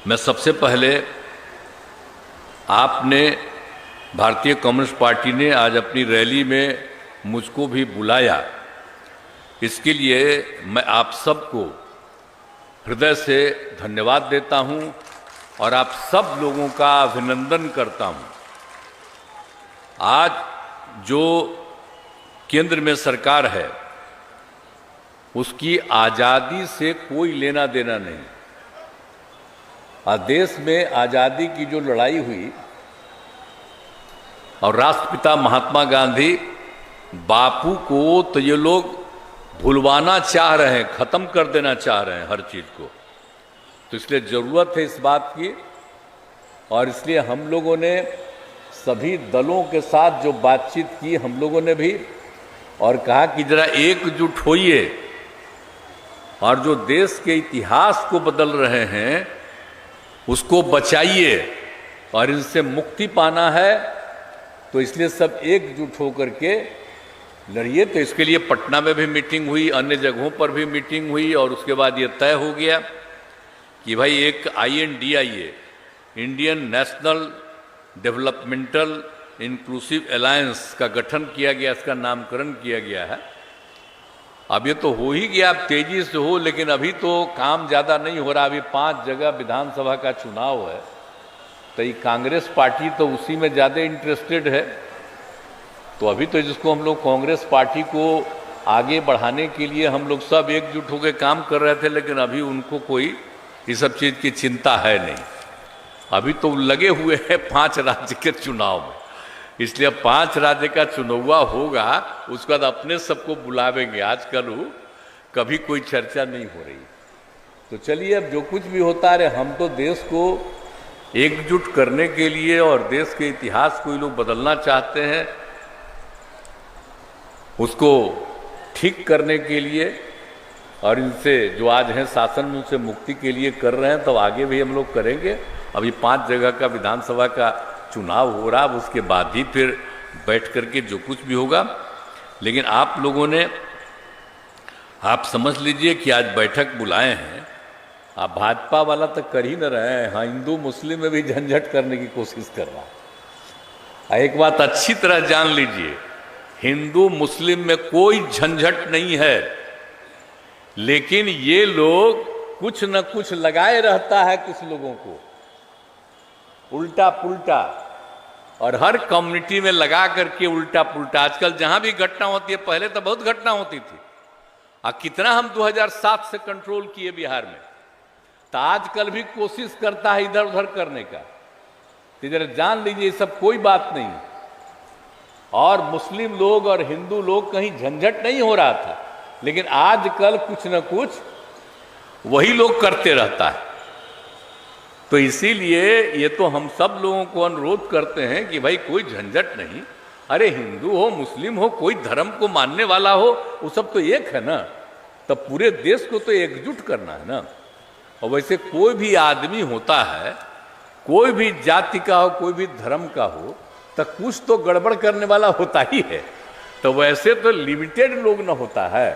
मैं सबसे पहले आपने भारतीय कम्युनिस्ट पार्टी ने आज अपनी रैली में मुझको भी बुलाया, इसके लिए मैं आप सबको हृदय से धन्यवाद देता हूं और आप सब लोगों का अभिनंदन करता हूं। आज जो केंद्र में सरकार है उसकी आज़ादी से कोई लेना देना नहीं। आज देश में आज़ादी की जो लड़ाई हुई और राष्ट्रपिता महात्मा गांधी बापू को तो ये लोग भुलवाना चाह रहे हैं, ख़त्म कर देना चाह रहे हैं हर चीज़ को। तो इसलिए ज़रूरत है इस बात की, और इसलिए हम लोगों ने सभी दलों के साथ जो बातचीत की हम लोगों ने भी, और कहा कि जरा एकजुट होइए और जो देश के इतिहास को बदल रहे हैं उसको बचाइए और इनसे मुक्ति पाना है। तो इसलिए सब एकजुट होकर के लड़िए। तो इसके लिए पटना में भी मीटिंग हुई, अन्य जगहों पर भी मीटिंग हुई, और उसके बाद ये तय हो गया कि भाई एक INDIA, Indian national developmental inclusive alliance का गठन किया गया, इसका नामकरण किया गया है। अब ये तो हो ही गया, अब तेजी से हो, लेकिन अभी तो काम ज़्यादा नहीं हो रहा। अभी 5 जगह विधानसभा का चुनाव है, तो ये कांग्रेस पार्टी तो उसी में ज़्यादा इंटरेस्टेड है। तो अभी तो जिसको हम लोग कांग्रेस पार्टी को आगे बढ़ाने के लिए हम लोग सब एकजुट होकर काम कर रहे थे, लेकिन अभी उनको कोई इस सब चीज़ की चिंता है नहीं। अभी तो लगे हुए हैं 5 राज्य के चुनाव में, इसलिए 5 राज्य का चुनाव होगा, उसके बाद अपने सबको बुलावेंगे। आजकल कभी कोई चर्चा नहीं हो रही। तो चलिए, अब जो कुछ भी होता है, हम तो देश को एकजुट करने के लिए और देश के इतिहास को ये लोग बदलना चाहते हैं, उसको ठीक करने के लिए, और इनसे जो आज हैं शासन में उनसे मुक्ति के लिए कर रहे हैं। तो आगे भी हम लोग करेंगे। अभी 5 जगह का विधानसभा का चुनाव हो रहा, उसके बाद ही फिर बैठ करके जो कुछ भी होगा। लेकिन आप लोगों ने, आप समझ लीजिए कि आज बैठक बुलाए हैं, आप भाजपा वाला तो कर ही न रहे हैं, हाँ हिंदू मुस्लिम में भी झंझट करने की कोशिश कर रहा है। एक बात अच्छी तरह जान लीजिए, हिंदू मुस्लिम में कोई झंझट नहीं है, लेकिन ये लोग कुछ न कुछ लगाए रहता है कुछ लोगों को उल्टा पुल्टा, और हर कम्युनिटी में लगा करके उल्टा पुल्टा। आजकल जहां भी घटना होती है, पहले तो बहुत घटना होती थी, कितना हम 2007 से कंट्रोल किए बिहार में, तो आजकल भी कोशिश करता है इधर उधर करने का। तो जरा जान लीजिए सब कोई बात नहीं, और मुस्लिम लोग और हिंदू लोग कहीं झंझट नहीं हो रहा था, लेकिन आजकल कुछ न कुछ वही लोग करते रहता है। तो इसीलिए ये तो हम सब लोगों को अनुरोध करते हैं कि भाई कोई झंझट नहीं। अरे हिंदू हो मुस्लिम हो, कोई धर्म को मानने वाला हो, वो सब तो एक है ना। तो पूरे देश को तो एकजुट करना है ना। और वैसे कोई भी आदमी होता है, कोई भी जाति का हो, कोई भी धर्म का हो, तो कुछ तो गड़बड़ करने वाला होता ही है। तो वैसे तो लिमिटेड लोग ना होता है।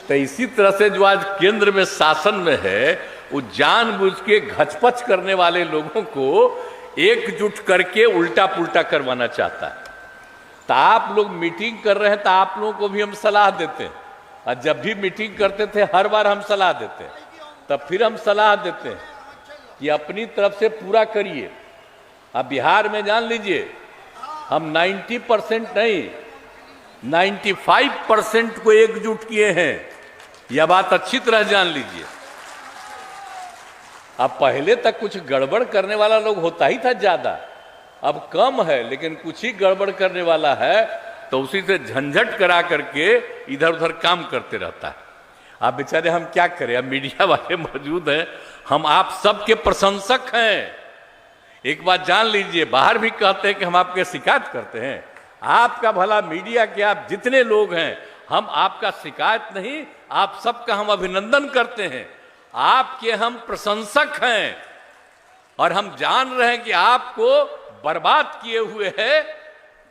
तो इसी तरह से जो आज केंद्र में शासन में है, वो जानबूझ के घचपच करने वाले लोगों को एकजुट करके उल्टा पुल्टा करवाना चाहता है। तो आप लोग मीटिंग कर रहे हैं, तो आप लोगों को भी हम सलाह देते हैं, और जब भी मीटिंग करते थे हर बार हम सलाह देते हैं। तब फिर हम सलाह देते हैं कि अपनी तरफ से पूरा करिए। अब बिहार में जान लीजिए, हम 90% नहीं 95% को एकजुट किए हैं। यह बात अच्छी तरह जान लीजिए। अब पहले तक कुछ गड़बड़ करने वाला लोग होता ही था ज्यादा, अब कम है, लेकिन कुछ ही गड़बड़ करने वाला है, तो उसी से झंझट करा करके इधर उधर काम करते रहता है। अब बेचारे हम क्या करें, अब मीडिया वाले मौजूद हैं, हम आप सबके प्रशंसक हैं। एक बात जान लीजिए, बाहर भी कहते हैं कि हम आपके शिकायत करते हैं। आपका भला मीडिया के आप जितने लोग हैं, हम आपका शिकायत नहीं, आप सबका हम अभिनंदन करते हैं। आपके हम प्रशंसक हैं, और हम जान रहे हैं कि आपको बर्बाद किए हुए है,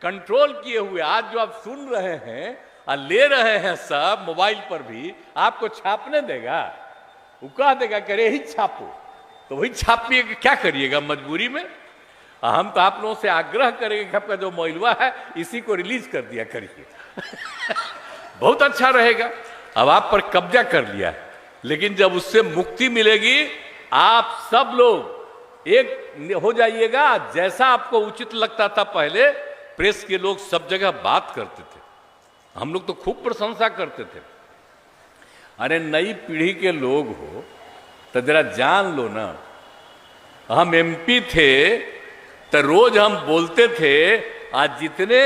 कंट्रोल किए हुए। आज जो आप सुन रहे हैं और ले रहे हैं सब मोबाइल पर भी, आपको छापने देगा? वो कह देगा करे ही छापो, तो वही छापिए, क्या करिएगा मजबूरी में। हम तो आप लोगों से आग्रह करेंगे कि आपका जो मोइलवा है इसी को रिलीज कर दिया करिए बहुत अच्छा रहेगा। अब आप पर कब्जा कर लिया है, लेकिन जब उससे मुक्ति मिलेगी आप सब लोग एक हो जाइएगा। जैसा आपको उचित लगता था पहले, प्रेस के लोग सब जगह बात करते थे, हम लोग तो खूब प्रशंसा करते थे। अरे नई पीढ़ी के लोग हो तो जरा जान लो ना, हम एमपी थे तो रोज हम बोलते थे। आज जितने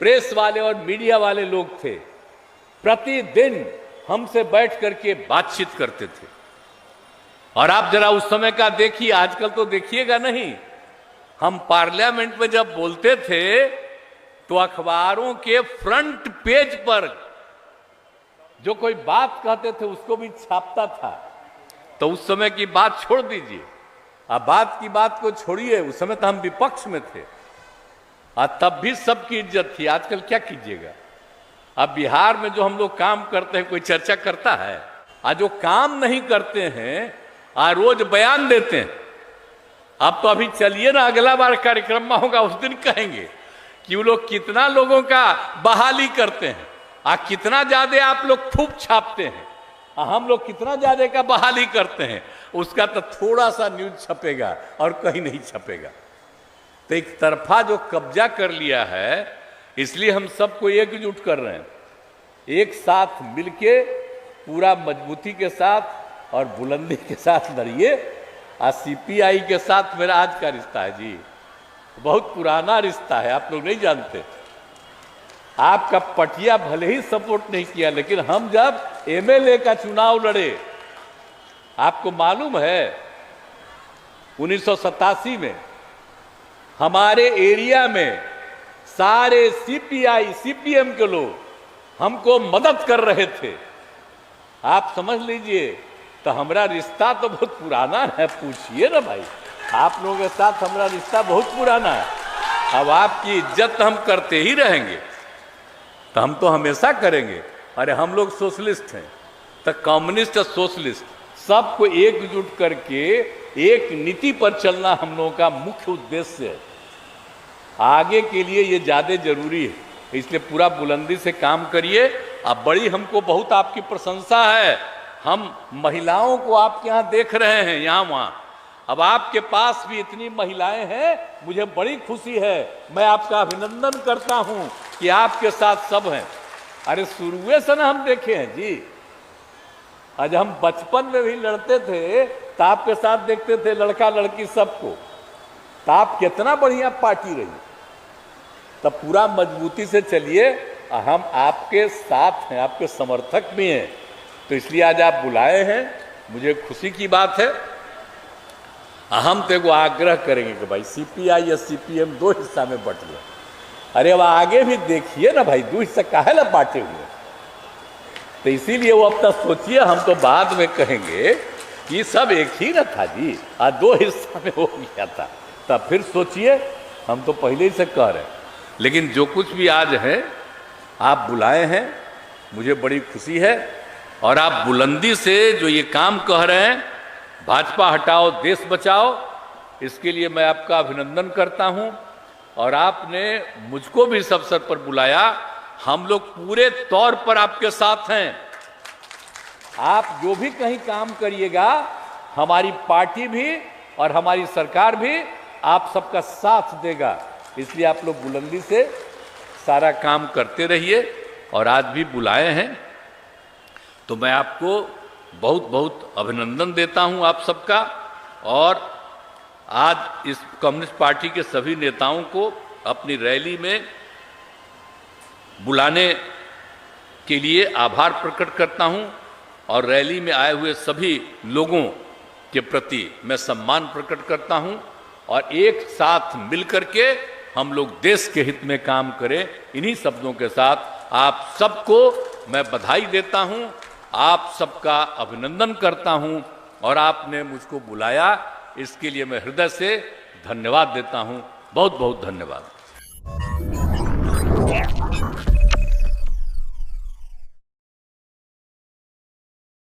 प्रेस वाले और मीडिया वाले लोग थे प्रतिदिन हमसे बैठ करके बातचीत करते थे। और आप जरा उस समय का देखिए, आजकल तो देखिएगा नहीं। हम पार्लियामेंट में जब बोलते थे तो अखबारों के फ्रंट पेज पर जो कोई बात कहते थे उसको भी छापता था। तो उस समय की बात छोड़ दीजिए, अब बात की बात को छोड़िए, उस समय तो हम विपक्ष में थे और तब भी सबकी इज्जत थी। आजकल क्या कीजिएगा, अब बिहार में जो हम लोग काम करते हैं कोई चर्चा करता है? आज जो काम नहीं करते हैं आज रोज बयान देते हैं। अब तो अभी चलिए ना, अगला बार कार्यक्रम में होगा उस दिन कहेंगे कि वो लोग कितना लोगों का बहाली करते हैं, कितना ज्यादा आप लोग खूब छापते हैं, हम लोग कितना ज्यादा का बहाली करते हैं। उसका तो थोड़ा सा न्यूज छपेगा और कहीं नहीं छपेगा। तो एक तरफा जो कब्जा कर लिया है, इसलिए हम सबको एकजुट कर रहे हैं, एक साथ मिलके पूरा मजबूती के साथ और बुलंदी के साथ लड़िए। सीपीआई के साथ मेरा आज का रिश्ता है जी, बहुत पुराना रिश्ता है, आप लोग नहीं जानते। आपका पटिया भले ही सपोर्ट नहीं किया, लेकिन हम जब एमएलए का चुनाव लड़े, आपको मालूम है 1987 में हमारे एरिया में सारे सीपीआई सीपीएम के लोग हमको मदद कर रहे थे। आप समझ लीजिए, तो हमारा रिश्ता तो बहुत पुराना है। पूछिए ना भाई, आप लोगों के साथ हमारा रिश्ता बहुत पुराना है। अब आपकी इज्जत हम करते ही रहेंगे, तो हम तो हमेशा करेंगे। अरे हम लोग सोशलिस्ट हैं, तो कम्युनिस्ट और सोशलिस्ट सबको एकजुट करके एक नीति पर चलना हम लोगों का मुख्य उद्देश्य है। आगे के लिए ये ज्यादा जरूरी है, इसलिए पूरा बुलंदी से काम करिए। अब बड़ी हमको बहुत आपकी प्रशंसा है, हम महिलाओं को आपके यहाँ देख रहे हैं यहाँ वहाँ। अब आपके पास भी इतनी महिलाएं हैं, मुझे बड़ी खुशी है। मैं आपका अभिनंदन करता हूं कि आपके साथ सब हैं। अरे शुरुए से ना हम देखे हैं जी, आज हम बचपन में भी लड़ते थे तो आपके साथ देखते थे लड़का लड़की सबको, तो आप कितना बढ़िया पार्टी रही। तब पूरा मजबूती से चलिए, हम आपके साथ हैं, आपके समर्थक भी हैं। तो इसलिए आज आप बुलाए हैं, मुझे खुशी की बात है। हम तो एगो आग्रह करेंगे कि भाई सीपीआई या सीपीएम दो हिस्सा में बट गए। अरे अब आगे भी देखिए ना भाई, दो हिस्सा काहे ला बांटे हुए। तो इसीलिए वो अब तक सोचिए, हम तो बाद में कहेंगे कि सब एक ही ना था जी, आज दो हिस्सा में हो गया था। तब फिर सोचिए, हम तो पहले ही से कह रहे हैं। लेकिन जो कुछ भी आज है, आप बुलाए हैं, मुझे बड़ी खुशी है। और आप बुलंदी से जो ये काम कह रहे हैं, भाजपा हटाओ देश बचाओ, इसके लिए मैं आपका अभिनंदन करता हूं। और आपने मुझको भी इस अवसर पर बुलाया, हम लोग पूरे तौर पर आपके साथ हैं। आप जो भी कहीं काम करिएगा, हमारी पार्टी भी और हमारी सरकार भी आप सबका साथ देगा। इसलिए आप लोग बुलंदी से सारा काम करते रहिए। और आज भी बुलाए हैं तो मैं आपको बहुत बहुत अभिनंदन देता हूं आप सबका। और आज इस कम्युनिस्ट पार्टी के सभी नेताओं को अपनी रैली में बुलाने के लिए आभार प्रकट करता हूं। और रैली में आए हुए सभी लोगों के प्रति मैं सम्मान प्रकट करता हूं। और एक साथ मिलकर के हम लोग देश के हित में काम करें, इन्हीं शब्दों के साथ आप सबको मैं बधाई देता हूं, आप सबका अभिनंदन करता हूं। और आपने मुझको बुलाया, इसके लिए मैं हृदय से धन्यवाद देता हूं। बहुत बहुत धन्यवाद।